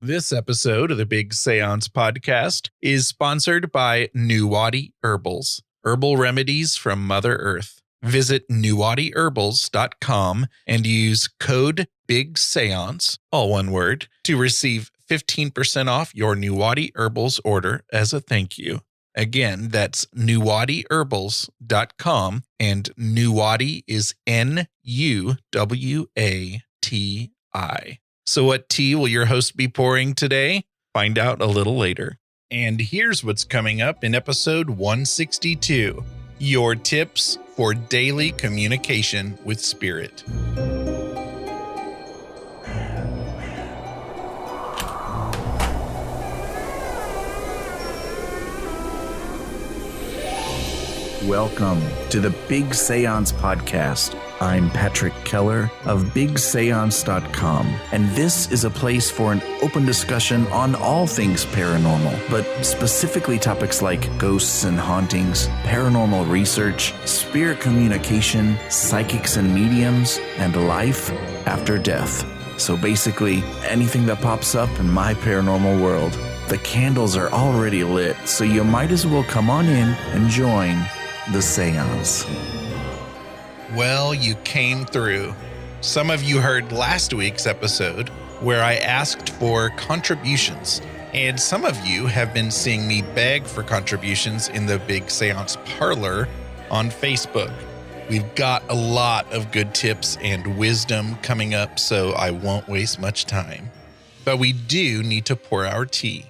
This episode of the Big Seance Podcast is sponsored by Nuwati Herbals, herbal remedies from Mother Earth. Visit nuwatiherbals.com and use code BIGSEANCE, all one word, to receive 15% off your Nuwati Herbals order as a thank you. Again, that's nuwatiherbals.com, and Nuwati is Nuwati. So what tea will your host be pouring today? Find out a little later. And here's what's coming up in episode 162. Your tips for daily communication with spirit. Welcome to the Big Seance Podcast. I'm Patrick Keller of BigSeance.com, and this is a place for an open discussion on all things paranormal, but specifically topics like ghosts and hauntings, paranormal research, spirit communication, psychics and mediums, and life after death. So basically, anything that pops up in my paranormal world. The candles are already lit, so you might as well come on in and join the seance. Well, you came through. Some of you heard last week's episode where I asked for contributions, and some of you have been seeing me beg for contributions in the Big Seance Parlor on Facebook. We've got a lot of good tips and wisdom coming up, so I won't waste much time. But we do need to pour our tea.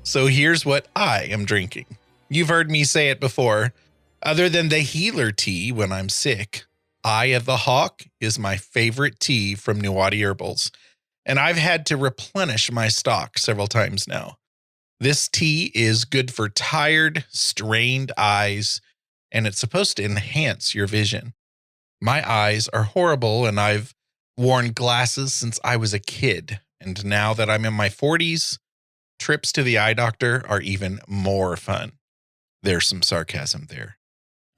So here's what I am drinking. You've heard me say it before. Other than the healer tea when I'm sick, Eye of the Hawk is my favorite tea from Nuwati Herbals, and I've had to replenish my stock several times now. This tea is good for tired, strained eyes, and it's supposed to enhance your vision. My eyes are horrible, and I've worn glasses since I was a kid, and now that I'm in my 40s, trips to the eye doctor are even more fun. There's some sarcasm there.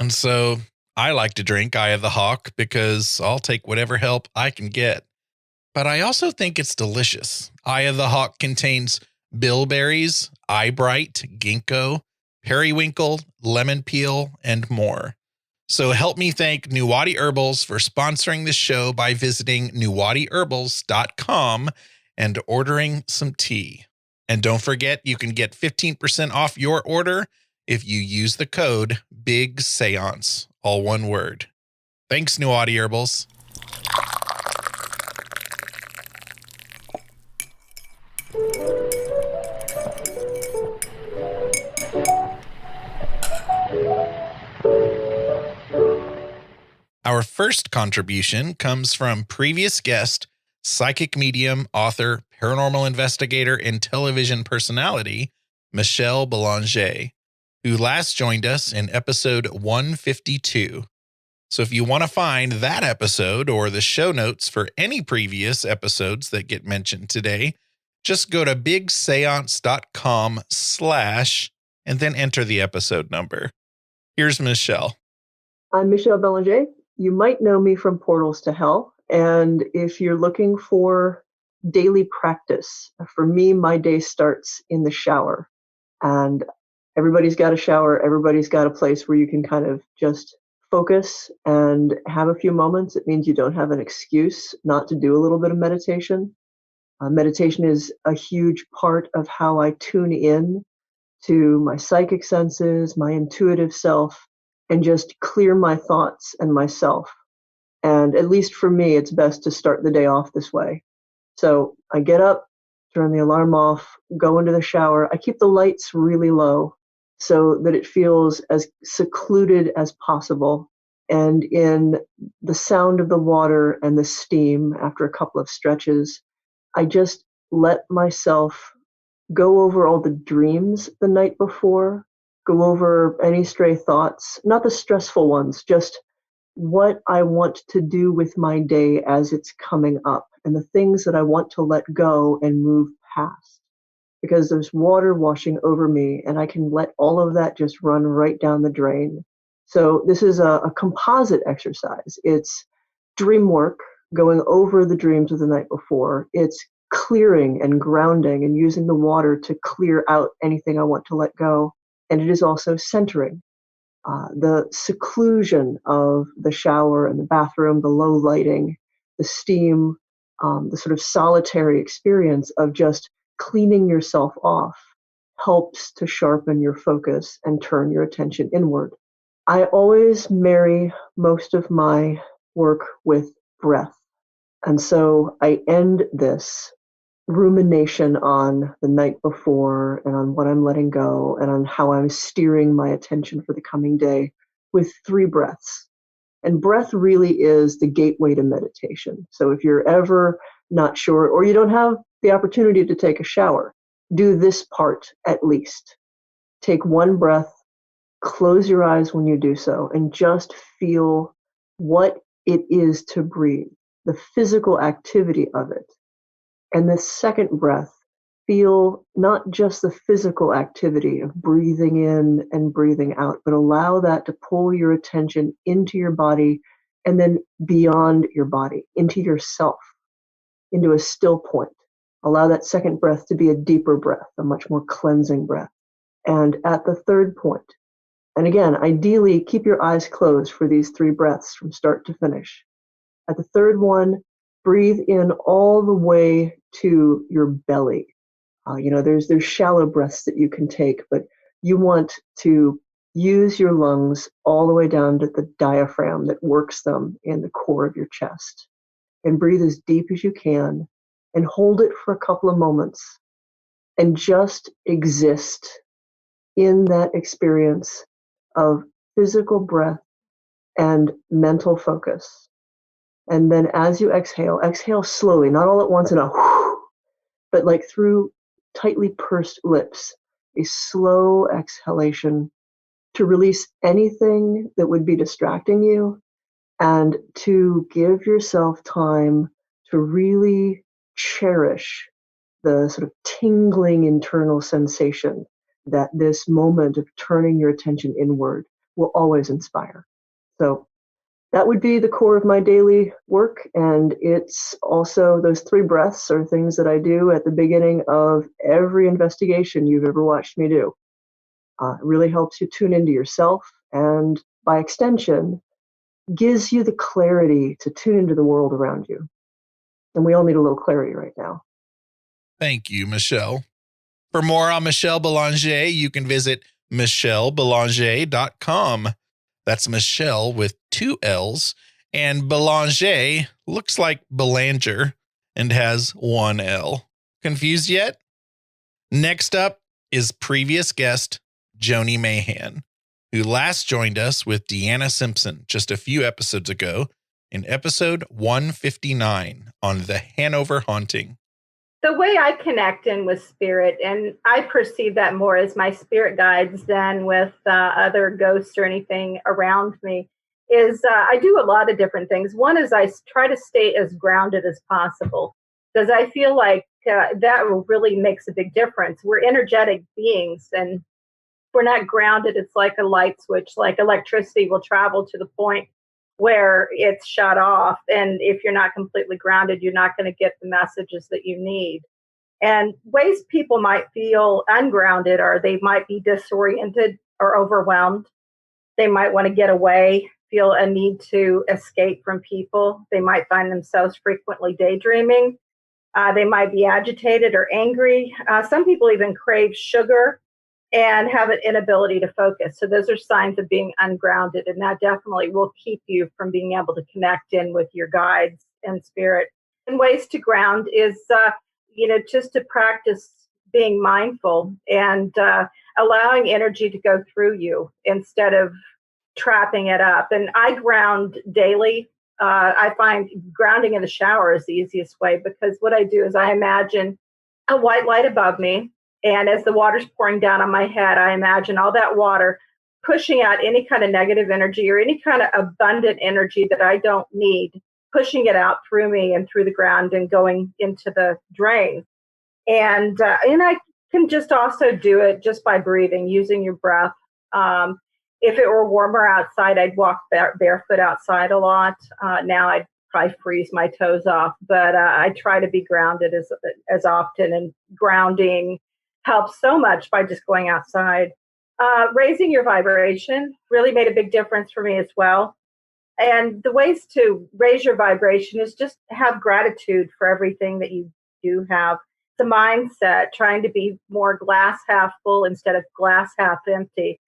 And so I like to drink Eye of the Hawk because I'll take whatever help I can get. But I also think it's delicious. Eye of the Hawk contains bilberries, eyebright, ginkgo, periwinkle, lemon peel, and more. So help me thank Nuwati Herbals for sponsoring the show by visiting nuwatiherbals.com and ordering some tea. And don't forget, you can get 15% off your order if you use the code BIGSEANCE, all one word. Thanks, Nuwati Herbals. Our first contribution comes from previous guest, psychic medium, author, paranormal investigator, and television personality, Michelle Belanger, who last joined us in episode 152. So if you want to find that episode or the show notes for any previous episodes that get mentioned today, just go to bigseance.com/ and then enter the episode number. Here's Michelle. I'm Michelle Belanger. You might know me from Portals to Hell. And if you're looking for daily practice, for me, my day starts in the shower. And everybody's got a shower. Everybody's got a place where you can kind of just focus and have a few moments. It means you don't have an excuse not to do a little bit of meditation. Meditation is a huge part of how I tune in to my psychic senses, my intuitive self, and just clear my thoughts and myself. And at least for me, it's best to start the day off this way. So I get up, turn the alarm off, go into the shower. I keep the lights really low so that it feels as secluded as possible. And in the sound of the water and the steam after a couple of stretches, I just let myself go over all the dreams the night before, go over any stray thoughts, not the stressful ones, just what I want to do with my day as it's coming up and the things that I want to let go and move past. Because there's water washing over me and I can let all of that just run right down the drain. So this is a composite exercise. It's dream work, going over the dreams of the night before. It's clearing and grounding and using the water to clear out anything I want to let go. And it is also centering. The seclusion of the shower and the bathroom, the low lighting, the steam, the sort of solitary experience of just cleaning yourself off helps to sharpen your focus and turn your attention inward. I always marry most of my work with breath. And so I end this rumination on the night before and on what I'm letting go and on how I'm steering my attention for the coming day with 3 breaths. And breath really is the gateway to meditation. So if you're ever not sure, or you don't have the opportunity to take a shower, do this part at least. Take 1 breath, close your eyes when you do so, and just feel what it is to breathe, the physical activity of it. And the second breath, feel not just the physical activity of breathing in and breathing out, but allow that to pull your attention into your body and then beyond your body, into yourself, into a still point. Allow that second breath to be a deeper breath, a much more cleansing breath. And at the third point, and again, ideally, keep your eyes closed for these 3 breaths from start to finish. At the third one, breathe in all the way to your belly. There's shallow breaths that you can take, but you want to use your lungs all the way down to the diaphragm that works them in the core of your chest. And breathe as deep as you can and hold it for a couple of moments and just exist in that experience of physical breath and mental focus. And then as you exhale slowly, not all at once in a whoosh, but like through tightly pursed lips, a slow exhalation to release anything that would be distracting you and to give yourself time to really cherish the sort of tingling internal sensation that this moment of turning your attention inward will always inspire. So that would be the core of my daily work. And it's also, those 3 breaths are things that I do at the beginning of every investigation you've ever watched me do. It really helps you tune into yourself and by extension, gives you the clarity to tune into the world around you. And we all need a little clarity right now. Thank you, Michelle. For more on Michelle Belanger, you can visit michellebelanger.com. That's Michelle with 2 L's. And Belanger looks like Belanger and has 1 L. Confused yet? Next up is previous guest Joni Mayhan, who last joined us with DeAnna Simpson just a few episodes ago in episode 159 on the Hanover Haunting. The way I connect in with spirit, and I perceive that more as my spirit guides than with other ghosts or anything around me, is I do a lot of different things. One is I try to stay as grounded as possible because I feel like that really makes a big difference. We're energetic beings, and if we're not grounded, it's like a light switch, like electricity will travel to the point where it's shut off. And if you're not completely grounded, you're not going to get the messages that you need. And ways people might feel ungrounded are they might be disoriented or overwhelmed. They might want to get away, feel a need to escape from people. They might find themselves frequently daydreaming. They might be agitated or angry. Some people even crave sugar and have an inability to focus. So those are signs of being ungrounded, and that definitely will keep you from being able to connect in with your guides and spirit. And ways to ground is, just to practice being mindful and allowing energy to go through you instead of trapping it up. And I ground daily. I find grounding in the shower is the easiest way because what I do is I imagine a white light above me. And as the water's pouring down on my head, I imagine all that water pushing out any kind of negative energy or any kind of abundant energy that I don't need, pushing it out through me and through the ground and going into the drain. And I can just also do it just by breathing, using your breath. If it were warmer outside, I'd walk barefoot outside a lot. Now I probably freeze my toes off, but I try to be grounded as often, and grounding helps so much by just going outside. Raising your vibration really made a big difference for me as well. And the ways to raise your vibration is just have gratitude for everything that you do have. It's a mindset, trying to be more glass half full instead of glass half empty.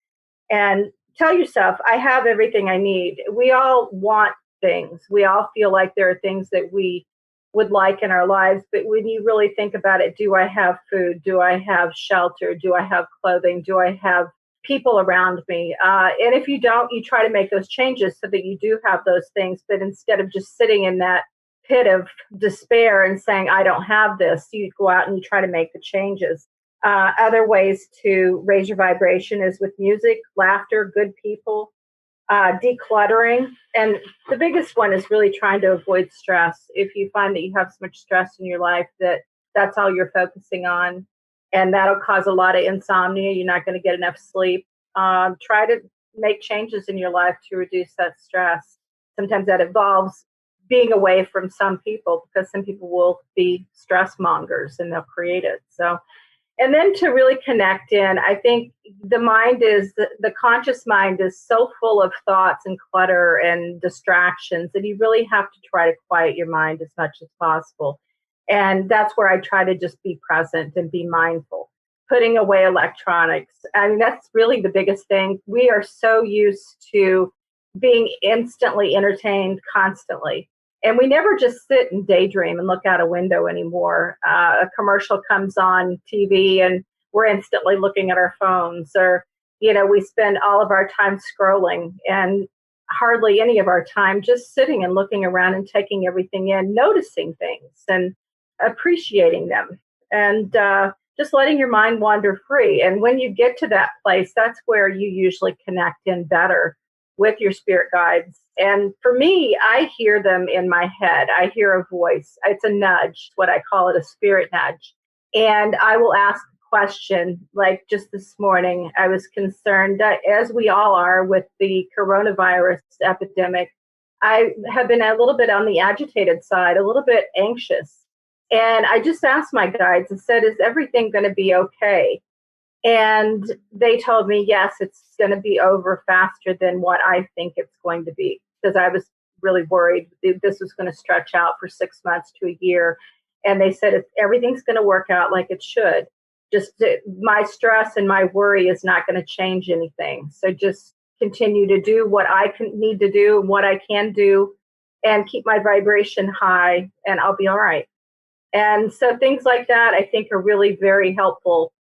And tell yourself, I have everything I need. We all want things. We all feel like there are things that we would like in our lives. But when you really think about it, do I have food? Do I have shelter? Do I have clothing? Do I have people around me? And if you don't, you try to make those changes so that you do have those things. But instead of just sitting in that pit of despair and saying, I don't have this, you go out and you try to make the changes. Other ways to raise your vibration is with music, laughter, good people, decluttering. And the biggest one is really trying to avoid stress. If you find that you have so much stress in your life that that's all you're focusing on, and that'll cause a lot of insomnia, you're not going to get enough sleep. Try to make changes in your life to reduce that stress. Sometimes that involves being away from some people, because some people will be stress mongers and they'll create it. So, and then to really connect in, I think the conscious mind is so full of thoughts and clutter and distractions that you really have to try to quiet your mind as much as possible. And that's where I try to just be present and be mindful, putting away electronics. I mean, that's really the biggest thing. We are so used to being instantly entertained constantly. And we never just sit and daydream and look out a window anymore. A commercial comes on TV and we're instantly looking at our phones, or, we spend all of our time scrolling and hardly any of our time just sitting and looking around and taking everything in, noticing things and appreciating them, and just letting your mind wander free. And when you get to that place, that's where you usually connect in better with your spirit guides. And for me, I hear them in my head. I hear a voice. It's a nudge, what I call it, a spirit nudge. And I will ask a question. Like just this morning, I was concerned that, as we all are with the coronavirus epidemic, I have been a little bit on the agitated side, a little bit anxious. And I just asked my guides and said, is everything going to be okay? And they told me, yes, it's going to be over faster than what I think it's going to be, because I was really worried this was going to stretch out for 6 months to a year. And they said, everything's going to work out like it should. Just my stress and my worry is not going to change anything. So just continue to do what I need to do and what I can do, and keep my vibration high, and I'll be all right. And so things like that, I think, are really very helpful,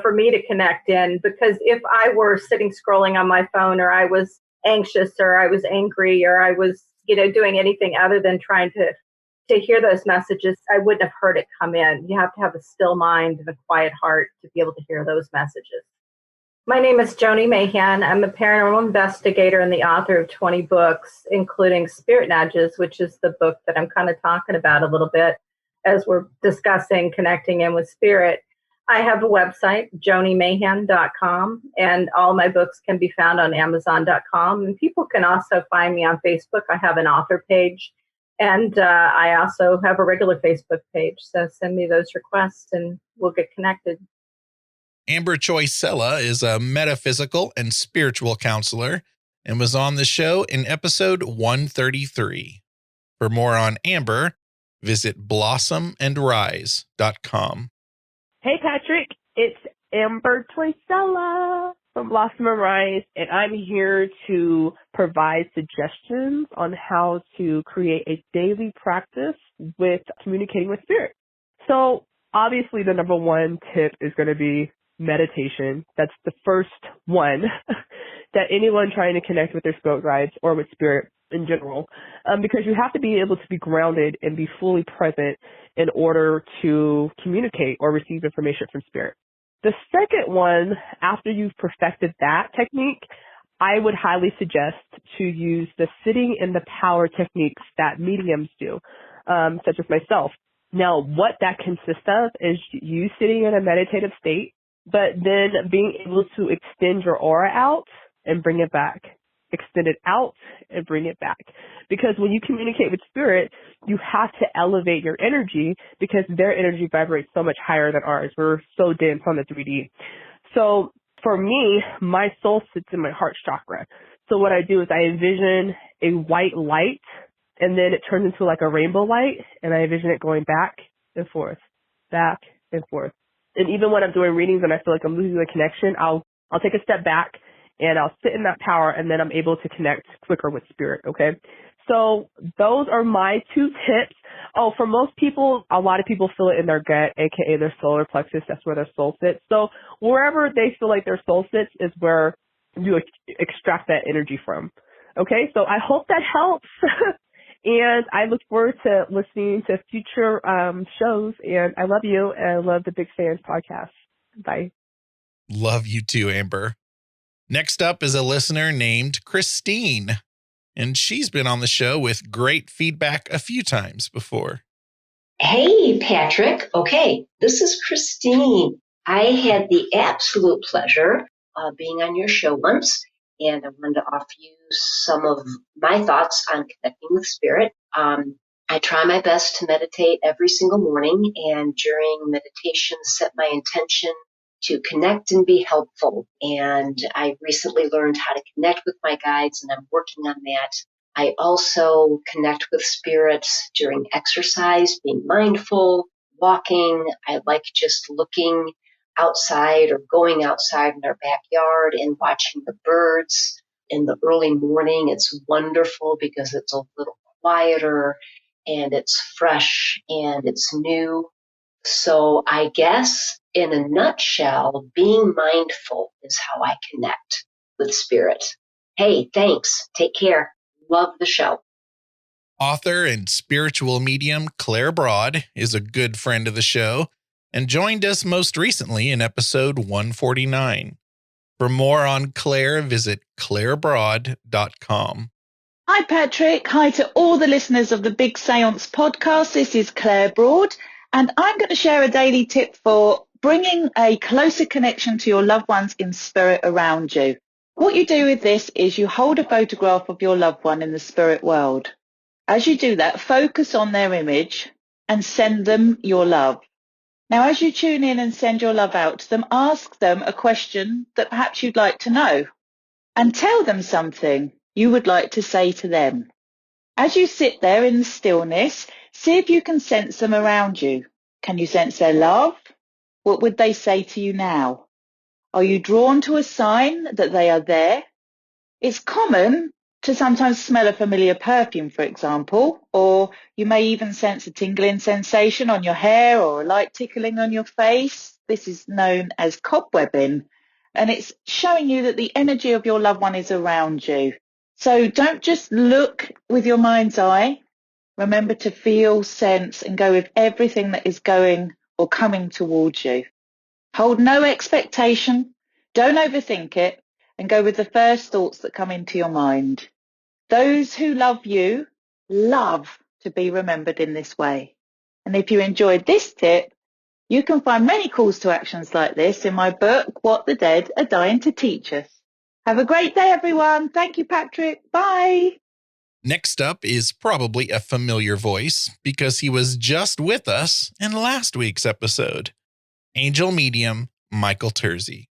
for me to connect in. Because if I were sitting scrolling on my phone, or I was anxious, or I was angry, or I was, doing anything other than trying to hear those messages, I wouldn't have heard it come in. You have to have a still mind and a quiet heart to be able to hear those messages. My name is Joni Mayhan. I'm a paranormal investigator and the author of 20 books, including Spirit Nudges, which is the book that I'm kind of talking about a little bit as we're discussing connecting in with spirit. I have a website, jonimayhan.com, and all my books can be found on amazon.com. And people can also find me on Facebook. I have an author page, and I also have a regular Facebook page. So send me those requests and we'll get connected. Amber Choisella is a metaphysical and spiritual counselor and was on the show in episode 133. For more on Amber, visit blossomandrise.com. Hey, Patrick, it's Amber Choisella from Blossom and Rise, and I'm here to provide suggestions on how to create a daily practice with communicating with spirit. So obviously the number one tip is going to be meditation. That's the first one that anyone trying to connect with their spirit guides or with spirit in general, because you have to be able to be grounded and be fully present in order to communicate or receive information from spirit. The second one, after you've perfected that technique, I would highly suggest to use the sitting in the power techniques that mediums do, such as myself. Now, what that consists of is you sitting in a meditative state, but then being able to extend your aura out and bring it back. extend it out and bring it back. Because when you communicate with spirit, you have to elevate your energy because their energy vibrates so much higher than ours. We're so dense on the 3D. So for me, my soul sits in my heart chakra. So what I do is I envision a white light, and then it turns into like a rainbow light, and I envision it going back and forth, back and forth. And even when I'm doing readings and I feel like I'm losing the connection, I'll take a step back and I'll sit in that power, and then I'm able to connect quicker with spirit, okay? So those are my 2 tips. Oh, for most people, a lot of people feel it in their gut, aka their solar plexus. That's where their soul sits. So wherever they feel like their soul sits is where you extract that energy from. Okay, so I hope that helps. And I look forward to listening to future shows. And I love you, and I love the Big Seance Podcast. Bye. Love you too, Amber. Next up is a listener named Christine, and she's been on the show with great feedback a few times before. Hey, Patrick. Okay, this is Christine. I had the absolute pleasure of being on your show once, and I wanted to offer you some of my thoughts on connecting with spirit. I try my best to meditate every single morning, and during meditation, set my intention to connect and be helpful. And I recently learned how to connect with my guides, and I'm working on that. I also connect with spirits during exercise, being mindful, walking. I like just looking outside or going outside in our backyard and watching the birds in the early morning. It's wonderful because it's a little quieter and it's fresh and it's new. So I guess in a nutshell, being mindful is how I connect with spirit. Hey, thanks. Take care. Love the show. Author and spiritual medium Claire Broad is a good friend of the show and joined us most recently in episode 149. For more on Claire, visit clairebroad.com. Hi, Patrick. Hi to all the listeners of the Big Seance Podcast. This is Claire Broad, and I'm going to share a daily tip for bringing a closer connection to your loved ones in spirit around you. What you do with this is you hold a photograph of your loved one in the spirit world. As you do that, focus on their image and send them your love. Now, as you tune in and send your love out to them, ask them a question that perhaps you'd like to know and tell them something you would like to say to them. As you sit there in the stillness, see if you can sense them around you. Can you sense their love? What would they say to you now? Are you drawn to a sign that they are there? It's common to sometimes smell a familiar perfume, for example, or you may even sense a tingling sensation on your hair or a light tickling on your face. This is known as cobwebbing, and it's showing you that the energy of your loved one is around you. So don't just look with your mind's eye. Remember to feel, sense, and go with everything that is going or coming towards you. Hold no expectation, don't overthink it, and go with the first thoughts that come into your mind. Those who love you love to be remembered in this way. And if you enjoyed this tip, you can find many calls to actions like this in my book, What the Dead Are Dying to Teach Us. Have a great day, everyone. Thank you, Patrick. Bye. Next up is probably a familiar voice because he was just with us in last week's episode. Angel Medium Michael Terzi.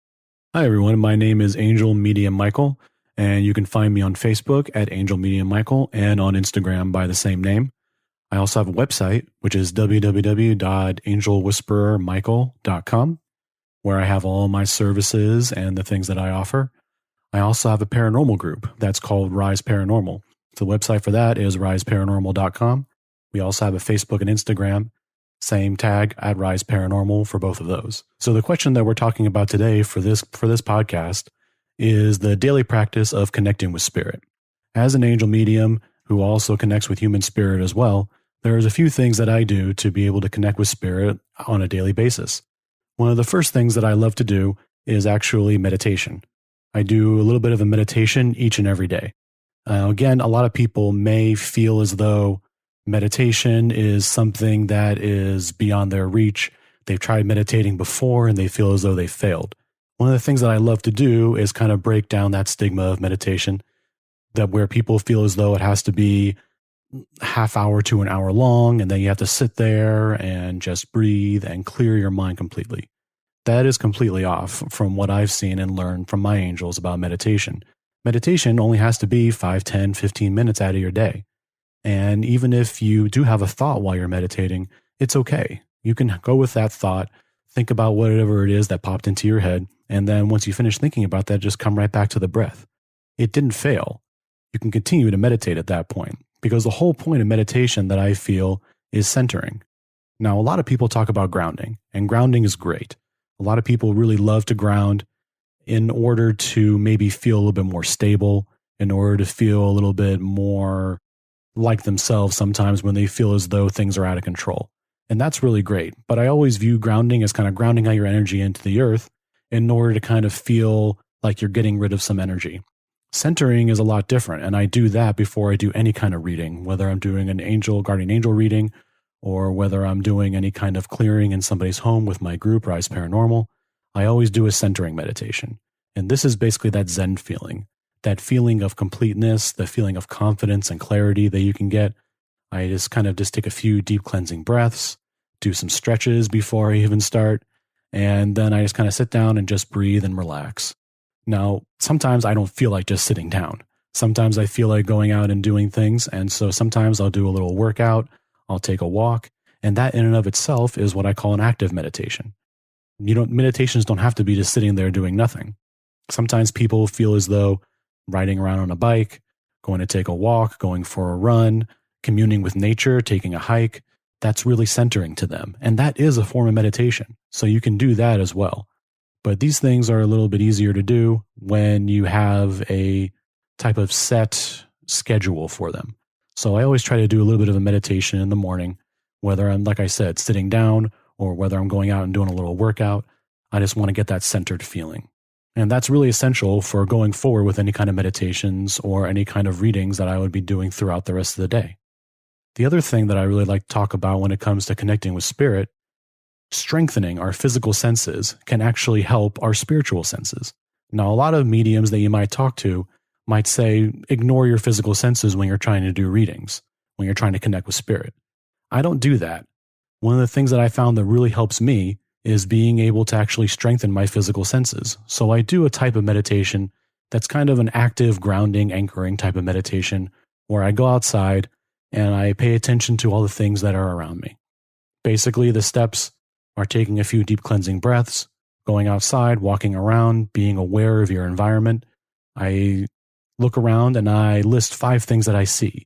Hi, everyone. My name is Angel Medium Michael, and you can find me on Facebook at Angel Medium Michael and on Instagram by the same name. I also have a website, which is www.angelwhisperermichael.com, where I have all my services and the things that I offer. I also have a paranormal group that's called Rise Paranormal. The website for that is riseparanormal.com. We also have a Facebook and Instagram, same tag at Rise Paranormal for both of those. So the question that we're talking about today for this podcast is the daily practice of connecting with spirit. As an angel medium who also connects with human spirit as well, there's a few things that I do to be able to connect with spirit on a daily basis. One of the first things that I love to do is actually meditation. I do a little bit of a meditation each and every day. Again, a lot of people may feel as though meditation is something that is beyond their reach. They've tried meditating before and they feel as though they failed. One of the things that I love to do is kind of break down that stigma of meditation that where people feel as though it has to be half hour to an hour long, and then you have to sit there and just breathe and clear your mind completely. That is completely off from what I've seen and learned from my angels about meditation. Meditation only has to be 5, 10, 15 minutes out of your day. And even if you do have a thought while you're meditating, it's okay. You can go with that thought, think about whatever it is that popped into your head, and then once you finish thinking about that, just come right back to the breath. It didn't fail. You can continue to meditate at that point, because the whole point of meditation that I feel is centering. Now, a lot of people talk about grounding, and grounding is great. A lot of people really love to ground in order to maybe feel a little bit more stable, in order to feel a little bit more like themselves sometimes when they feel as though things are out of control. And that's really great. But I always view grounding as kind of grounding out your energy into the earth in order to kind of feel like you're getting rid of some energy. Centering is a lot different. And I do that before I do any kind of reading, whether I'm doing an guardian angel reading, or whether I'm doing any kind of clearing in somebody's home with my group, Rise Paranormal. I always do a centering meditation. And this is basically that Zen feeling, that feeling of completeness, the feeling of confidence and clarity that you can get. I just take a few deep cleansing breaths, do some stretches before I even start, and then I just kind of sit down and just breathe and relax. Now, sometimes I don't feel like just sitting down. Sometimes I feel like going out and doing things, and so sometimes I'll do a little workout, I'll take a walk, and that in and of itself is what I call an active meditation. Meditations don't have to be just sitting there doing nothing. Sometimes people feel as though riding around on a bike, going to take a walk, going for a run, communing with nature, taking a hike, that's really centering to them. And that is a form of meditation. So you can do that as well. But these things are a little bit easier to do when you have a type of set schedule for them. So I always try to do a little bit of a meditation in the morning, whether I'm, like I said, sitting down or whether I'm going out and doing a little workout. I just want to get that centered feeling. And that's really essential for going forward with any kind of meditations or any kind of readings that I would be doing throughout the rest of the day. The other thing that I really like to talk about when it comes to connecting with spirit, strengthening our physical senses can actually help our spiritual senses. Now, a lot of mediums that you might talk to might say, ignore your physical senses when you're trying to do readings, when you're trying to connect with spirit. I don't do that. One of the things that I found that really helps me is being able to actually strengthen my physical senses. So I do a type of meditation that's kind of an active grounding, anchoring type of meditation where I go outside and I pay attention to all the things that are around me. Basically, the steps are taking a few deep cleansing breaths, going outside, walking around, being aware of your environment. I look around and I list 5 things that I see,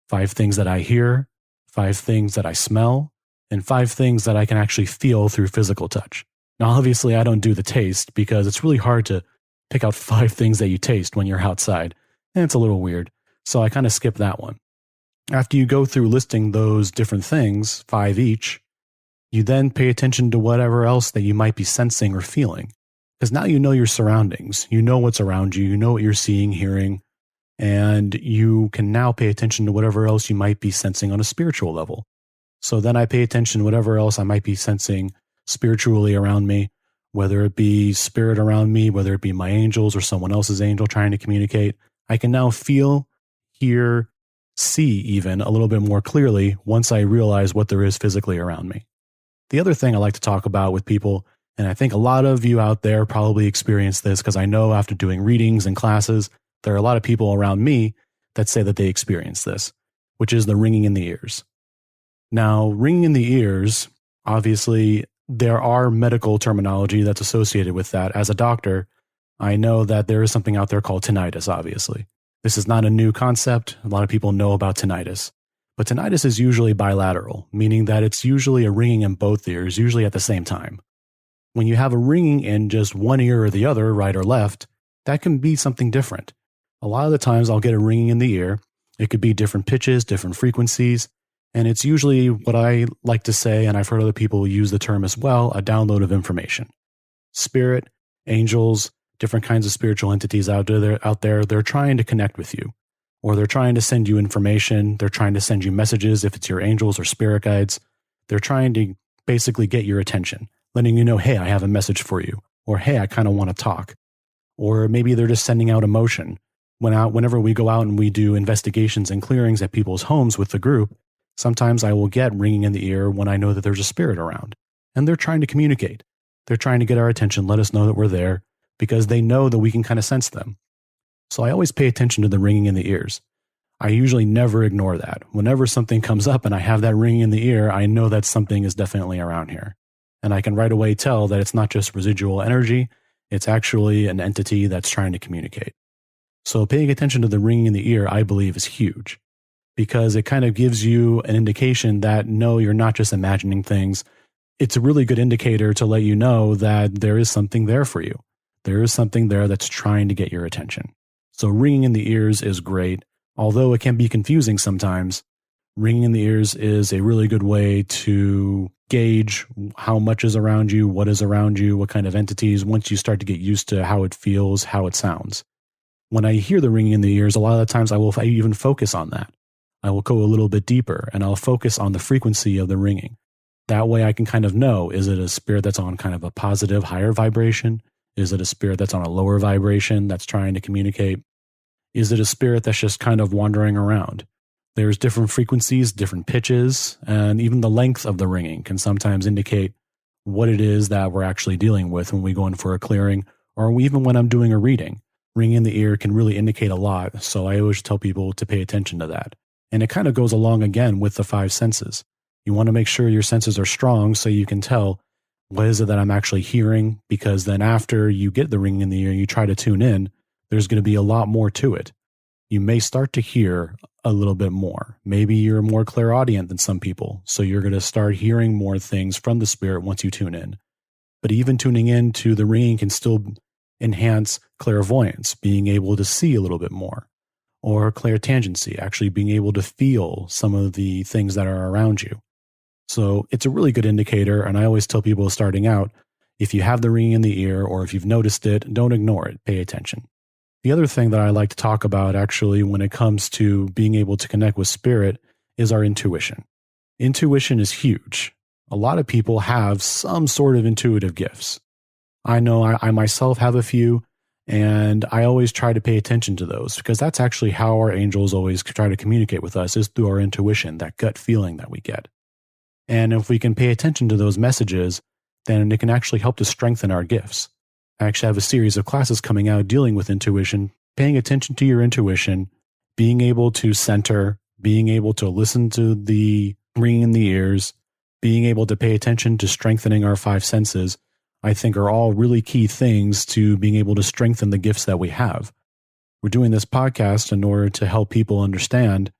5 things that I hear, 5 things that I smell, and 5 things that I can actually feel through physical touch. Now, obviously, I don't do the taste because it's really hard to pick out 5 things that you taste when you're outside, and it's a little weird. So I kind of skip that one. After you go through listing those different things, 5 each, you then pay attention to whatever else that you might be sensing or feeling. Because now you know your surroundings, you know what's around you, you know what you're seeing, hearing, and you can now pay attention to whatever else you might be sensing on a spiritual level. So then I pay attention to whatever else I might be sensing spiritually around me, whether it be spirit around me, whether it be my angels or someone else's angel trying to communicate. I can now feel, hear, see even a little bit more clearly once I realize what there is physically around me. The other thing I like to talk about with people, and I think a lot of you out there probably experience this because I know after doing readings and classes, there are a lot of people around me that say that they experience this, which is the ringing in the ears. Now, ringing in the ears, obviously, there are medical terminology that's associated with that. As a doctor, I know that there is something out there called tinnitus, obviously. This is not a new concept. A lot of people know about tinnitus. But tinnitus is usually bilateral, meaning that it's usually a ringing in both ears, usually at the same time. When you have a ringing in just one ear or the other, right or left, that can be something different. A lot of the times I'll get a ringing in the ear. It could be different pitches, different frequencies. And it's usually what I like to say, and I've heard other people use the term as well, a download of information. Spirit, angels, different kinds of spiritual entities out there, they're trying to connect with you. Or they're trying to send you information. They're trying to send you messages if it's your angels or spirit guides. They're trying to basically get your attention, letting you know, hey, I have a message for you. Or, hey, I kind of want to talk. Or maybe they're just sending out emotion. Whenever we go out and we do investigations and clearings at people's homes with the group, sometimes I will get ringing in the ear when I know that there's a spirit around and they're trying to communicate. They're trying to get our attention, let us know that we're there, because they know that we can kind of sense them. So I always pay attention to the ringing in the ears. I usually never ignore that. Whenever something comes up and I have that ringing in the ear, I know that something is definitely around here. And I can right away tell that it's not just residual energy, it's actually an entity that's trying to communicate. So paying attention to the ringing in the ear, I believe, is huge, because it kind of gives you an indication that no, you're not just imagining things. It's a really good indicator to let you know that there is something there for you. There is something there that's trying to get your attention. So ringing in the ears is great. Although it can be confusing sometimes, ringing in the ears is a really good way to gauge how much is around you, what is around you, what kind of entities, once you start to get used to how it feels, how it sounds. When I hear the ringing in the ears, a lot of the times I will even focus on that. I will go a little bit deeper and I'll focus on the frequency of the ringing. That way I can kind of know, is it a spirit that's on kind of a positive, higher vibration? Is it a spirit that's on a lower vibration that's trying to communicate? Is it a spirit that's just kind of wandering around? There's different frequencies, different pitches, and even the length of the ringing can sometimes indicate what it is that we're actually dealing with when we go in for a clearing, or even when I'm doing a reading. Ringing in the ear can really indicate a lot, so I always tell people to pay attention to that. And it kind of goes along again with the 5 senses. You want to make sure your senses are strong so you can tell what is it that I'm actually hearing, because then after you get the ringing in the ear and you try to tune in, there's going to be a lot more to it. You may start to hear a little bit more. Maybe you're more clairaudient than some people, so you're going to start hearing more things from the spirit once you tune in. But even tuning in to the ringing can still enhance clairvoyance, being able to see a little bit more, or clairtangency, actually being able to feel some of the things that are around you. So it's a really good indicator, and I always tell people starting out, if you have the ringing in the ear or if you've noticed it, don't ignore it, pay attention. The other thing that I like to talk about actually when it comes to being able to connect with spirit is our intuition. Intuition is huge. A lot of people have some sort of intuitive gifts. I know I myself have a few, and I always try to pay attention to those, because that's actually how our angels always try to communicate with us, is through our intuition, that gut feeling that we get. And if we can pay attention to those messages, then it can actually help to strengthen our gifts. I actually have a series of classes coming out dealing with intuition, paying attention to your intuition, being able to center, being able to listen to the ringing in the ears, being able to pay attention to strengthening our 5 senses, I think are all really key things to being able to strengthen the gifts that we have. We're doing this podcast in order to help people understand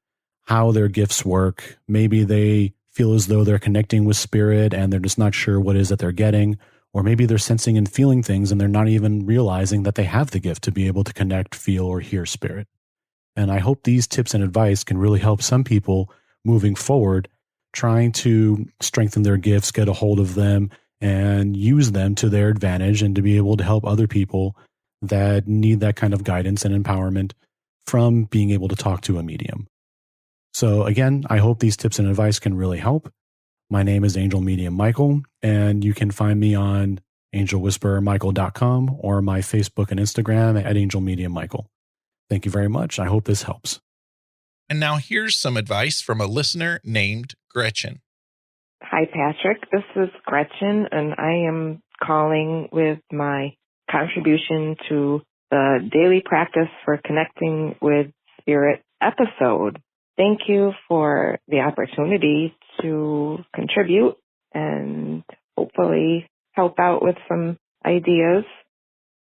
how their gifts work. Maybe they feel as though they're connecting with spirit and they're just not sure what it is that they're getting. Or maybe they're sensing and feeling things and they're not even realizing that they have the gift to be able to connect, feel, or hear spirit. And I hope these tips and advice can really help some people moving forward, trying to strengthen their gifts, get a hold of them, and use them to their advantage, and to be able to help other people that need that kind of guidance and empowerment from being able to talk to a medium. So again, I hope these tips and advice can really help. My name is Angel Medium Michael, and you can find me on angelwhisperermichael.com or my Facebook and Instagram at Angel Medium Michael. Thank you very much. I hope this helps. And now here's some advice from a listener named Gretchen. Hi, Patrick. This is Gretchen, and I am calling with my contribution to the daily practice for connecting with spirit episode. Thank you for the opportunity to contribute and hopefully help out with some ideas.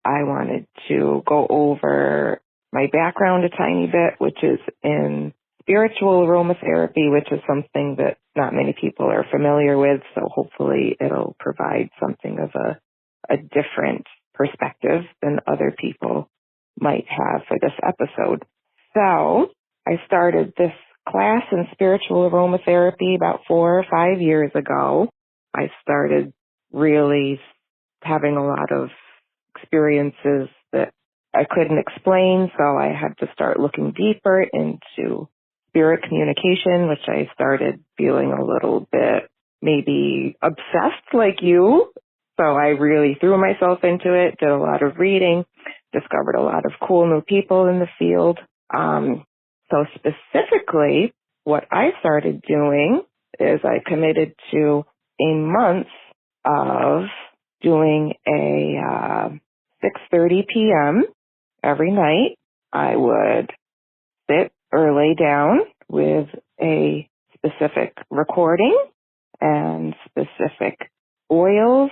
I wanted to go over my background a tiny bit, which is in spiritual aromatherapy, which is something that not many people are familiar with. So hopefully it'll provide something of a different perspective than other people might have for this episode. So I started this class in spiritual aromatherapy about 4 or 5 years ago. I started really having a lot of experiences that I couldn't explain, so I had to start looking deeper into spirit communication, which I started feeling a little bit maybe obsessed like you. So I really threw myself into it, did a lot of reading, discovered a lot of cool new people in the field. So specifically, what I started doing is I committed to a month of doing a 6:30 p.m. every night. I would sit or lay down with a specific recording and specific oils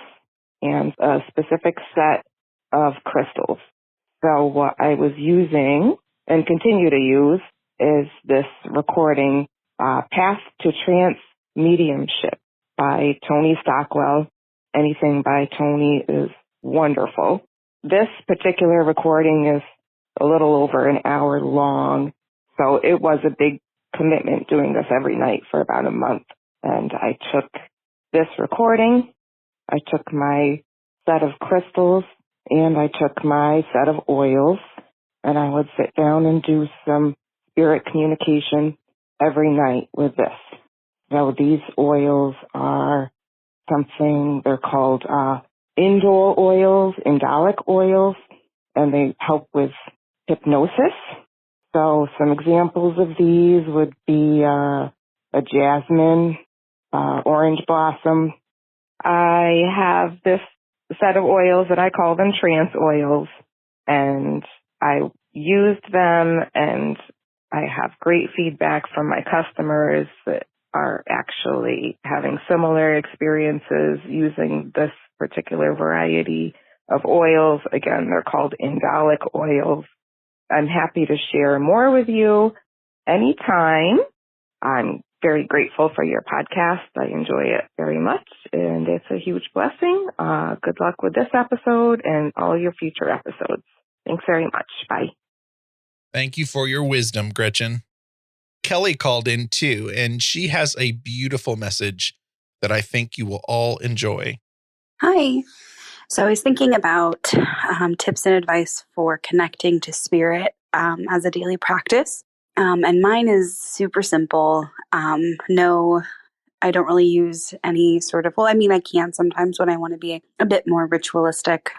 and a specific set of crystals. So what I was using and continue to use is this recording, Path to Trance Mediumship by Tony Stockwell. Anything by Tony is wonderful. This particular recording is a little over an hour long, so it was a big commitment doing this every night for about a month. And I took this recording, I took my set of crystals, and I took my set of oils, and I would sit down and do some spirit communication every night with this. So these oils are something, they're called indole oils, indolic oils, and they help with hypnosis. So some examples of these would be a jasmine, orange blossom. I have this set of oils that I call them trance oils, and I used them, and I have great feedback from my customers that are actually having similar experiences using this particular variety of oils. Again, they're called indolic oils. I'm happy to share more with you anytime. I'm very grateful for your podcast. I enjoy it very much, and it's a huge blessing. Good luck with this episode and all your future episodes. Thanks very much. Bye. Thank you for your wisdom, Gretchen. Keli called in too, and she has a beautiful message that I think you will all enjoy. Hi. So I was thinking about tips and advice for connecting to spirit as a daily practice. And mine is super simple. No, I don't really use any sort of, I can sometimes when I want to be a bit more ritualistic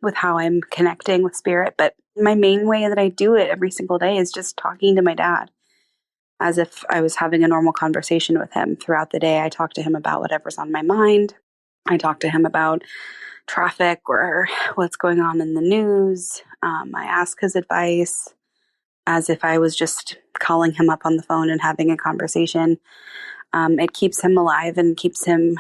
with how I'm connecting with spirit. But my main way that I do it every single day is just talking to my dad as if I was having a normal conversation with him. Throughout the day, I talk to him about whatever's on my mind. I talk to him about traffic or what's going on in the news. I ask his advice as if I was just calling him up on the phone and having a conversation. It keeps him alive and keeps him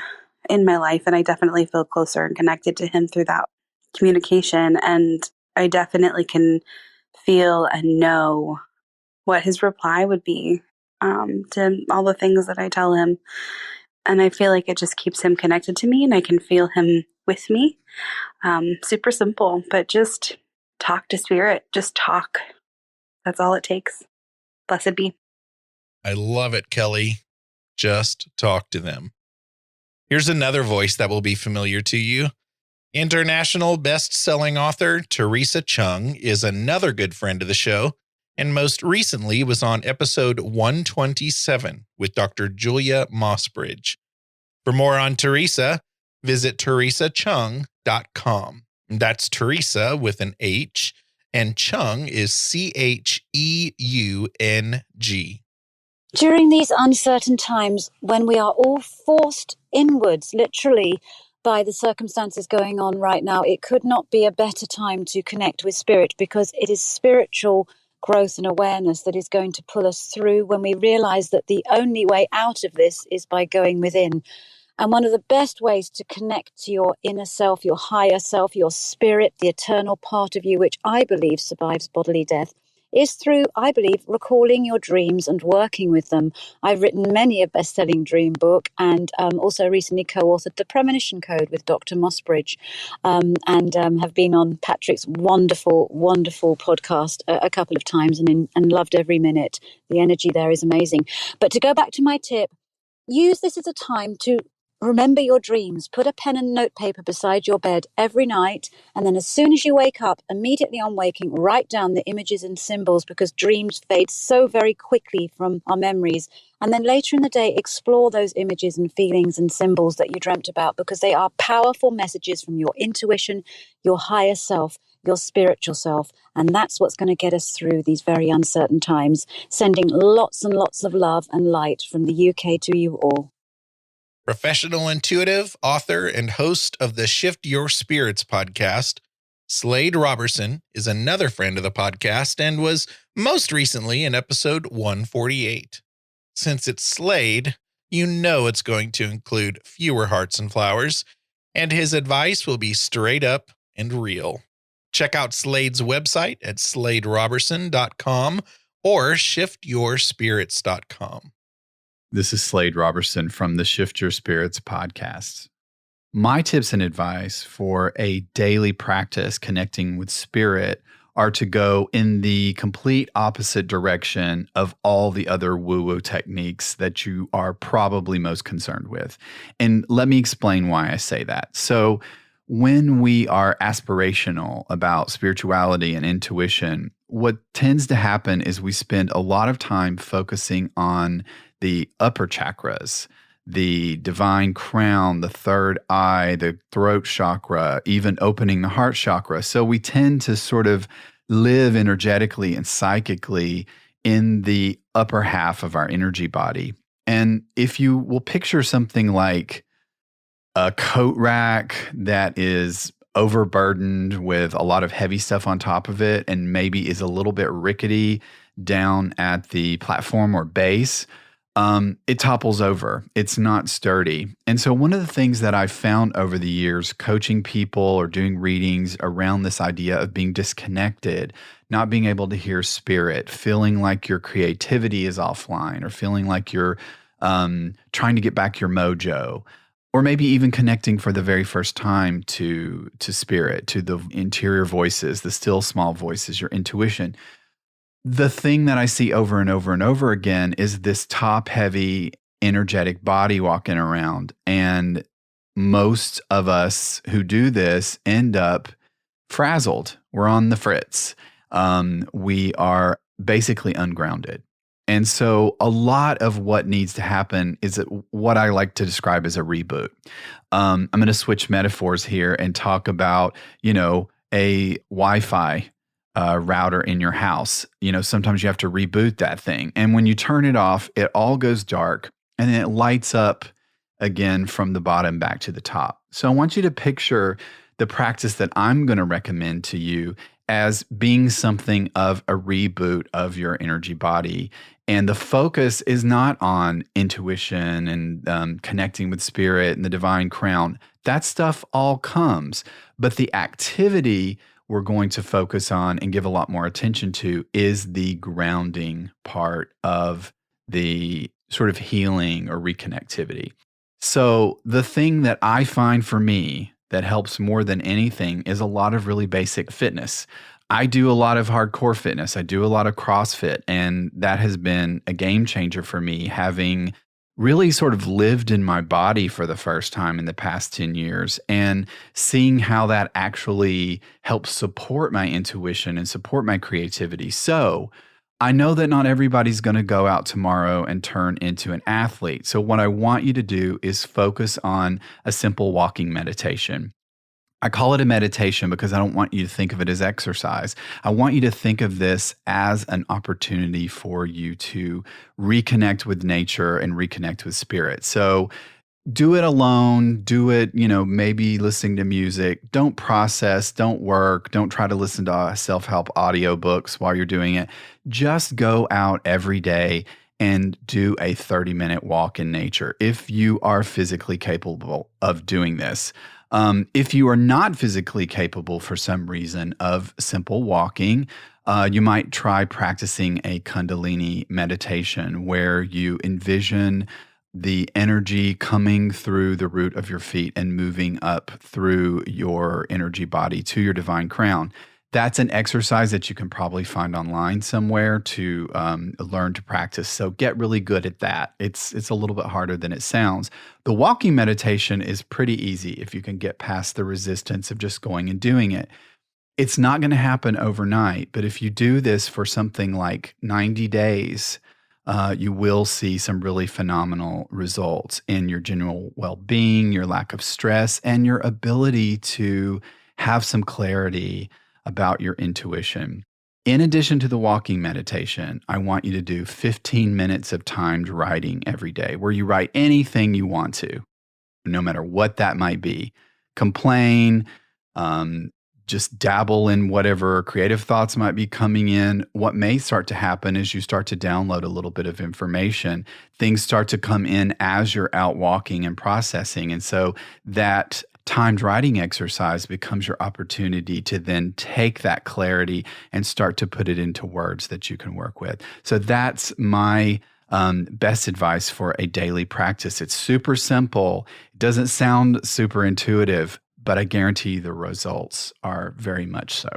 in my life, and I definitely feel closer and connected to him through that communication. And I definitely can feel and know what his reply would be to all the things that I tell him. And I feel like it just keeps him connected to me, and I can feel him with me. Super simple, but just talk to spirit. Just talk. That's all it takes. Blessed be. I love it, Keli. Just talk to them. Here's another voice that will be familiar to you. International best-selling author Theresa Cheung is another good friend of the show, and most recently was on episode 127 with Dr. Julia Mossbridge. For more on Theresa, visit theresacheung.com. That's Theresa with an H, and Cheung is Cheung. During these uncertain times, when we are all forced inwards, literally, by the circumstances going on right now, it could not be a better time to connect with spirit, because it is spiritual growth and awareness that is going to pull us through when we realize that the only way out of this is by going within. And one of the best ways to connect to your inner self, your higher self, your spirit, the eternal part of you, which I believe survives bodily death, is through, I believe, recalling your dreams and working with them. I've written many a best-selling dream book, and also recently co-authored The Premonition Code with Dr. Mossbridge, and have been on Patrick's wonderful, wonderful podcast a couple of times and loved every minute. The energy there is amazing. But to go back to my tip, use this as a time to remember your dreams. Put a pen and notepaper beside your bed every night, and then as soon as you wake up, immediately on waking, write down the images and symbols, because dreams fade so very quickly from our memories. And then later in the day, explore those images and feelings and symbols that you dreamt about, because they are powerful messages from your intuition, your higher self, your spiritual self. And that's what's going to get us through these very uncertain times. Sending lots and lots of love and light from the UK to you all. Professional intuitive, author, and host of the Shift Your Spirits podcast, Slade Roberson is another friend of the podcast and was most recently in episode 148. Since it's Slade, you know it's going to include fewer hearts and flowers, and his advice will be straight up and real. Check out Slade's website at sladeroberson.com or shiftyourspirits.com. This is Slade Roberson from the Shift Your Spirits podcast. My tips and advice for a daily practice connecting with spirit are to go in the complete opposite direction of all the other woo-woo techniques that you are probably most concerned with. And let me explain why I say that. So when we are aspirational about spirituality and intuition, what tends to happen is we spend a lot of time focusing on the upper chakras, the divine crown, the third eye, the throat chakra, even opening the heart chakra. So we tend to sort of live energetically and psychically in the upper half of our energy body. And if you will picture something like a coat rack that is overburdened with a lot of heavy stuff on top of it and maybe is a little bit rickety down at the platform or base, it topples over. It's not sturdy. And so one of the things that I've found over the years, coaching people or doing readings around this idea of being disconnected, not being able to hear spirit, feeling like your creativity is offline, or feeling like you're trying to get back your mojo, or maybe even connecting for the very first time to spirit, to the interior voices, the still small voices, your intuition. The thing that I see over and over and over again is this top-heavy, energetic body walking around. And most of us who do this end up frazzled. We're on the fritz. We are basically ungrounded. And so a lot of what needs to happen is what I like to describe as a reboot. I'm going to switch metaphors here and talk about, a Wi-Fi router in your house. Sometimes you have to reboot that thing. And when you turn it off, it all goes dark and then it lights up again from the bottom back to the top. So I want you to picture the practice that I'm going to recommend to you as being something of a reboot of your energy body. And the focus is not on intuition and connecting with spirit and the divine crown. That stuff all comes. But the activity we're going to focus on and give a lot more attention to is the grounding part of the sort of healing or reconnectivity. So the thing that I find for me that helps more than anything is a lot of really basic fitness. I do a lot of hardcore fitness. I do a lot of CrossFit, and that has been a game changer for me, having really sort of lived in my body for the first time in the past 10 years and seeing how that actually helps support my intuition and support my creativity. So I know that not everybody's going to go out tomorrow and turn into an athlete. So what I want you to do is focus on a simple walking meditation. I call it a meditation because I don't want you to think of it as exercise. I want you to think of this as an opportunity for you to reconnect with nature and reconnect with spirit. So do it alone, do it, maybe listening to music. Don't process, don't work, don't try to listen to self-help audiobooks while you're doing it. Just go out every day and do a 30-minute walk in nature if you are physically capable of doing this. If you are not physically capable for some reason of simple walking, you might try practicing a Kundalini meditation where you envision the energy coming through the root of your feet and moving up through your energy body to your divine crown. That's an exercise that you can probably find online somewhere to learn to practice. So get really good at that. It's a little bit harder than it sounds. The walking meditation is pretty easy if you can get past the resistance of just going and doing it. It's not going to happen overnight, but if you do this for something like 90 days, you will see some really phenomenal results in your general well-being, your lack of stress, and your ability to have some clarity about your intuition. In addition to the walking meditation, I want you to do 15 minutes of timed writing every day where you write anything you want to, no matter what that might be. Complain, just dabble in whatever creative thoughts might be coming in. What may start to happen is you start to download a little bit of information. Things start to come in as you're out walking and processing. And so that timed writing exercise becomes your opportunity to then take that clarity and start to put it into words that you can work with. So that's my best advice for a daily practice. It's super simple. It doesn't sound super intuitive, but I guarantee you the results are very much so.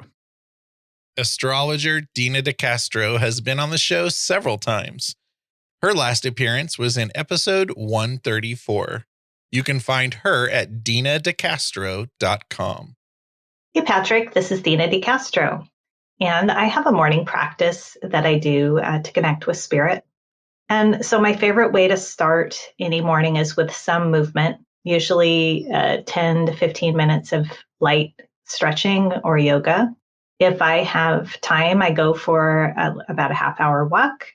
Astrologer Dena DeCastro has been on the show several times. Her last appearance was in episode 134. You can find her at DeAnnaDeCastro.com. Hey, Patrick, this is Dena DeCastro, and I have a morning practice that I do to connect with spirit. And so my favorite way to start any morning is with some movement, usually 10 to 15 minutes of light stretching or yoga. If I have time, I go for about a half-hour walk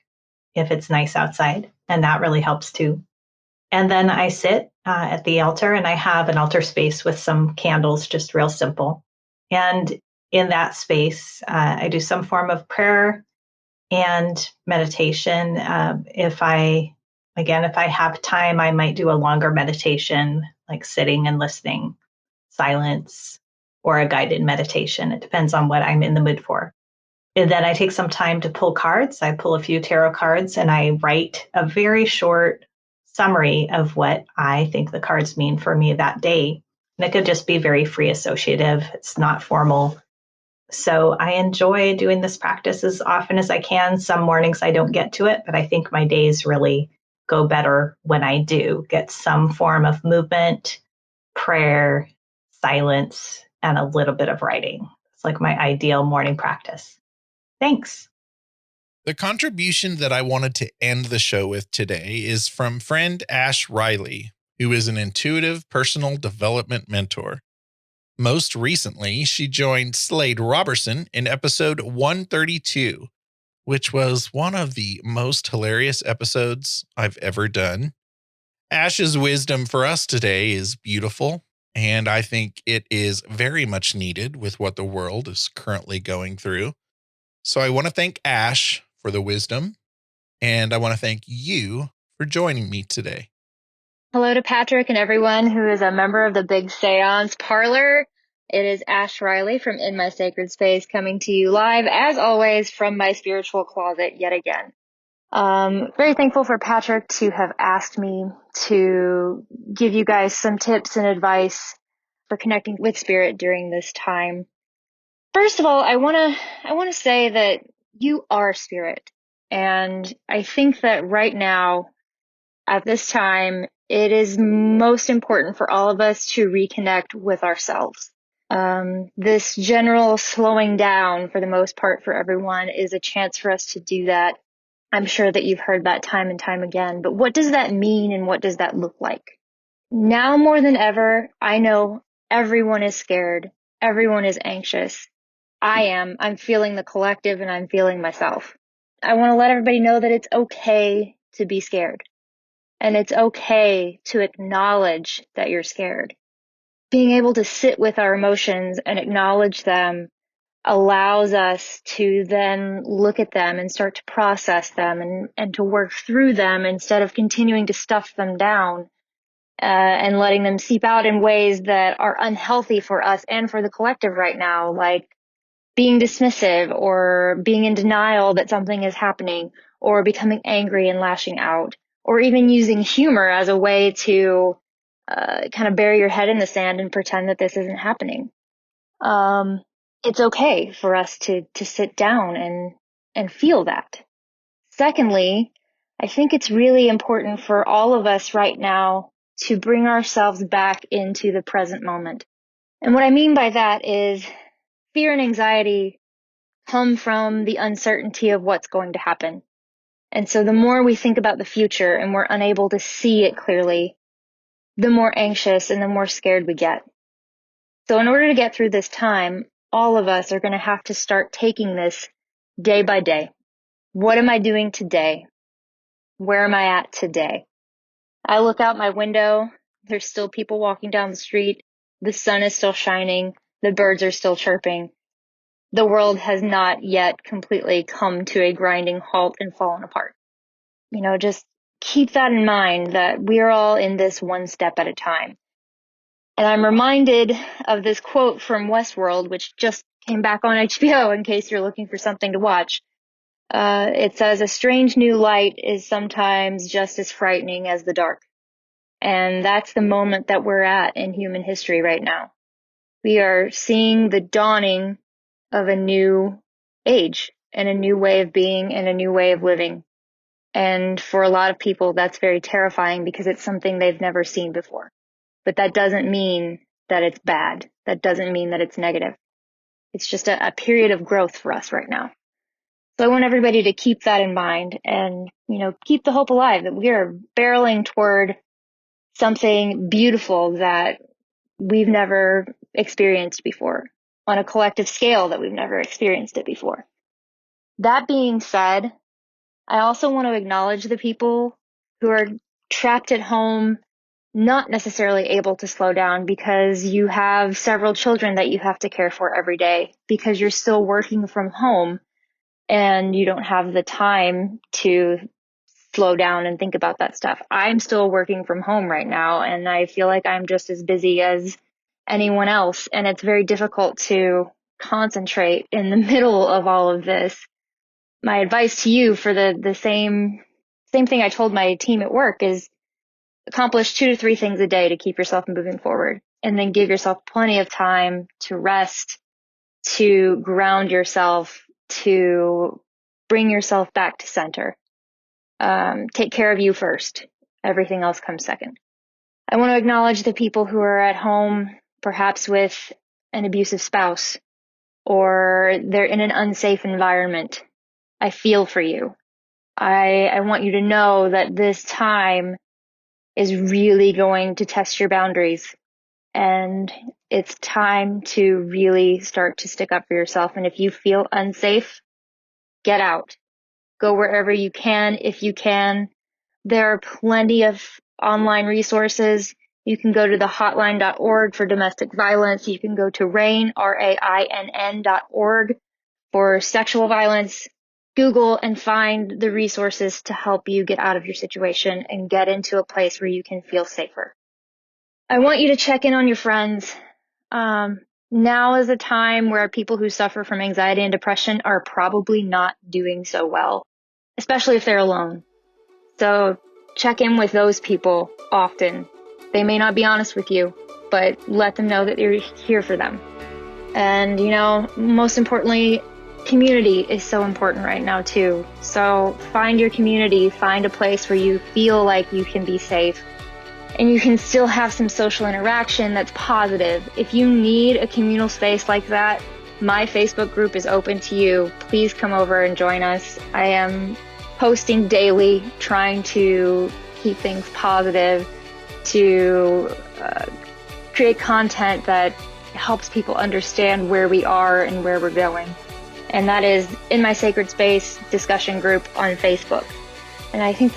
if it's nice outside, and that really helps too. And then I sit at the altar, and I have an altar space with some candles, just real simple. And in that space, I do some form of prayer and meditation. If I have time, I might do a longer meditation, like sitting and listening, silence, or a guided meditation. It depends on what I'm in the mood for. And then I take some time to pull cards. I pull a few tarot cards, and I write a very short summary of what I think the cards mean for me that day. And it could just be very free associative. It's not formal. So I enjoy doing this practice as often as I can. Some mornings I don't get to it, but I think my days really go better when I do get some form of movement, prayer, silence, and a little bit of writing. It's like my ideal morning practice. Thanks. The contribution that I wanted to end the show with today is from friend Ash Riley, who is an intuitive personal development mentor. Most recently, she joined Slade Roberson in episode 132, which was one of the most hilarious episodes I've ever done. Ash's wisdom for us today is beautiful, and I think it is very much needed with what the world is currently going through. So I want to thank Ash for the wisdom, and I want to thank you for joining me today. Hello to Patrick and everyone who is a member of the Big Seance Parlor. It is Ash Riley from In My Sacred Space coming to you live, as always, from my spiritual closet yet again. Very thankful for Patrick to have asked me to give you guys some tips and advice for connecting with spirit during this time. First of all, I want to say that you are spirit. And I think that right now, at this time, it is most important for all of us to reconnect with ourselves. This general slowing down, for the most part for everyone, is a chance for us to do that. I'm sure that you've heard that time and time again, but what does that mean and what does that look like? Now more than ever, I know everyone is scared. Everyone is anxious. I'm feeling the collective and I'm feeling myself. I want to let everybody know that it's okay to be scared. And it's okay to acknowledge that you're scared. Being able to sit with our emotions and acknowledge them allows us to then look at them and start to process them and to work through them instead of continuing to stuff them down and letting them seep out in ways that are unhealthy for us and for the collective right now, like being dismissive or being in denial that something is happening or becoming angry and lashing out, or even using humor as a way to kind of bury your head in the sand and pretend that this isn't happening. It's okay for us to sit down and feel that. Secondly, I think it's really important for all of us right now to bring ourselves back into the present moment. And what I mean by that is fear and anxiety come from the uncertainty of what's going to happen. And so the more we think about the future and we're unable to see it clearly, the more anxious and the more scared we get. So in order to get through this time, all of us are going to have to start taking this day by day. What am I doing today? Where am I at today? I look out my window. There's still people walking down the street. The sun is still shining. The birds are still chirping. The world has not yet completely come to a grinding halt and fallen apart. Just keep that in mind, that we're all in this one step at a time. And I'm reminded of this quote from Westworld, which just came back on HBO in case you're looking for something to watch. It says, "A strange new light is sometimes just as frightening as the dark." And that's the moment that we're at in human history right now. We are seeing the dawning of a new age and a new way of being and a new way of living. And for a lot of people, that's very terrifying because it's something they've never seen before. But that doesn't mean that it's bad. That doesn't mean that it's negative. It's just a period of growth for us right now. So I want everybody to keep that in mind and, keep the hope alive that we are barreling toward something beautiful that we've never experienced before, on a collective scale that we've never experienced it before. That being said, I also want to acknowledge the people who are trapped at home, not necessarily able to slow down because you have several children that you have to care for every day, because you're still working from home and you don't have the time to slow down and think about that stuff. I'm still working from home right now, and I feel like I'm just as busy as anyone else, and it's very difficult to concentrate in the middle of all of this. My advice to you for the same thing I told my team at work is accomplish 2 to 3 things a day to keep yourself moving forward, and then give yourself plenty of time to rest, to ground yourself, to bring yourself back to center. Take care of you first. Everything else comes second. I want to acknowledge the people who are at home, perhaps with an abusive spouse, or they're in an unsafe environment. I feel for you. I want you to know that this time is really going to test your boundaries, and it's time to really start to stick up for yourself. And if you feel unsafe, get out. Go wherever you can, if you can. There are plenty of online resources. You can go to the hotline.org for domestic violence. You can go to RAINN, RAINN.org for sexual violence. Google and find the resources to help you get out of your situation and get into a place where you can feel safer. I want you to check in on your friends. Now is a time where people who suffer from anxiety and depression are probably not doing so well, especially if they're alone. So check in with those people often. They may not be honest with you, but let them know that you're here for them. And, most importantly, community is so important right now too. So find your community, find a place where you feel like you can be safe and you can still have some social interaction that's positive. If you need a communal space like that, my Facebook group is open to you. Please come over and join us. I am posting daily, trying to keep things positive, to create content that helps people understand where we are and where we're going. And that is In My Sacred Space discussion group on Facebook. And I think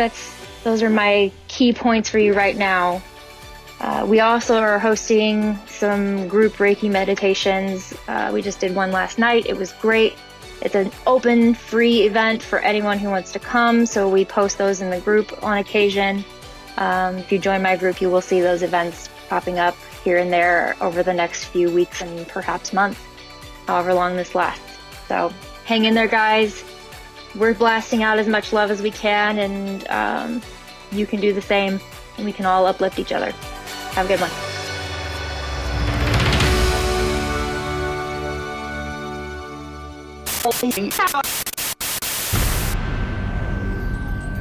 those are my key points for you right now. We also are hosting some group Reiki meditations. We just did one last night. It was great. It's an open, free event for anyone who wants to come. So we post those in the group on occasion. If you join my group, you will see those events popping up here and there over the next few weeks and perhaps months, however long this lasts. So hang in there, guys. We're blasting out as much love as we can, and you can do the same, and we can all uplift each other. Have a good one.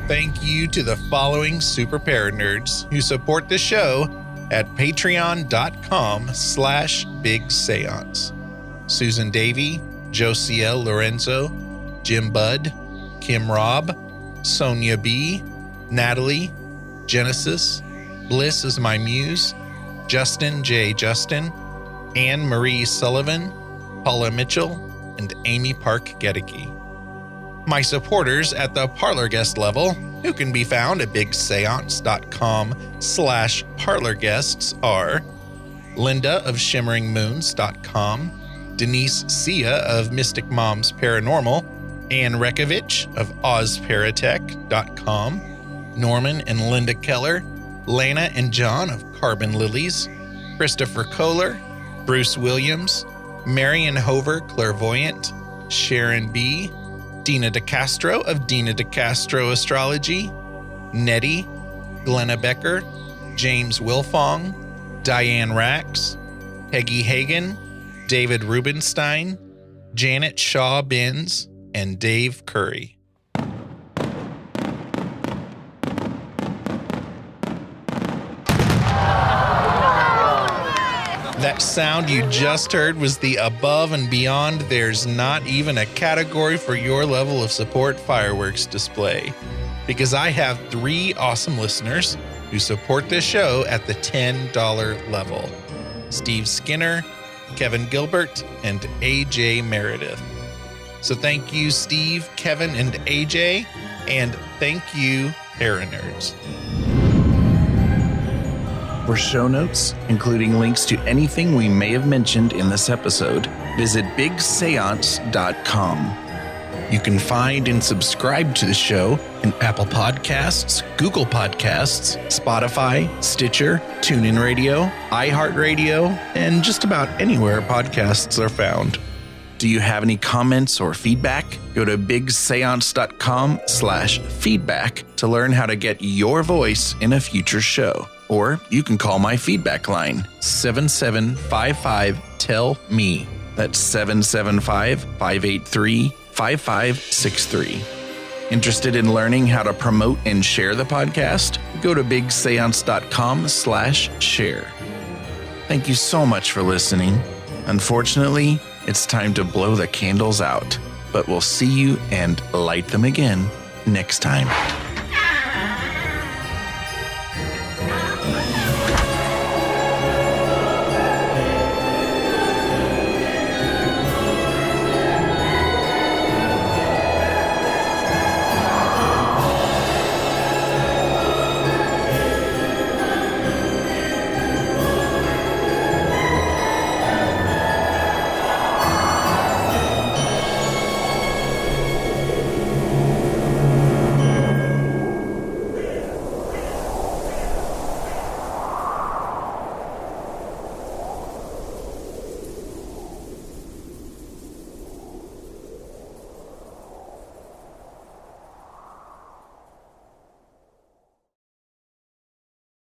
Thank you to the following super paranerds who support the show at patreon.com/Big Seance. Susan Davey, Josiel Lorenzo, Jim Budd, Kim Robb, Sonia B, Natalie, Genesis, Bliss is my muse, Justin J. Justin, Anne Marie Sullivan, Paula Mitchell, and Amy Park Gedeke. My supporters at the Parlor guest level, who can be found at bigseance.com/parlorguests, are Linda of shimmeringmoons.com, Denise Sia of Mystic Moms Paranormal, Ann Rekovich of ozparatech.com, Norman and Linda Keller, Lana and John of Carbon Lilies, Christopher Kohler, Bruce Williams, Marion Hover Clairvoyant, Sharon B., Dena DeCastro of Dena DeCastro Astrology, Nettie, Glenna Becker, James Wilfong, Diane Rax, Peggy Hagan, David Rubenstein, Janet Shaw Binns, and Dave Curry. That sound you just heard was the Above and Beyond There's Not Even a Category for Your Level of Support fireworks display. Because I have 3 awesome listeners who support this show at the $10 level. Steve Skinner, Kevin Gilbert, and AJ Meredith. So thank you, Steve, Kevin, and AJ, and thank you, Paranerds. For show notes, including links to anything we may have mentioned in this episode, visit bigseance.com. You can find and subscribe to the show in Apple Podcasts, Google Podcasts, Spotify, Stitcher, TuneIn Radio, iHeartRadio, and just about anywhere podcasts are found. Do you have any comments or feedback? Go to bigseance.com/feedback to learn how to get your voice in a future show. Or you can call my feedback line, 7755-TELL-ME. That's 775-583-5563. Interested in learning how to promote and share the podcast? Go to bigseance.com/share. Thank you so much for listening. Unfortunately, it's time to blow the candles out, but we'll see you and light them again next time.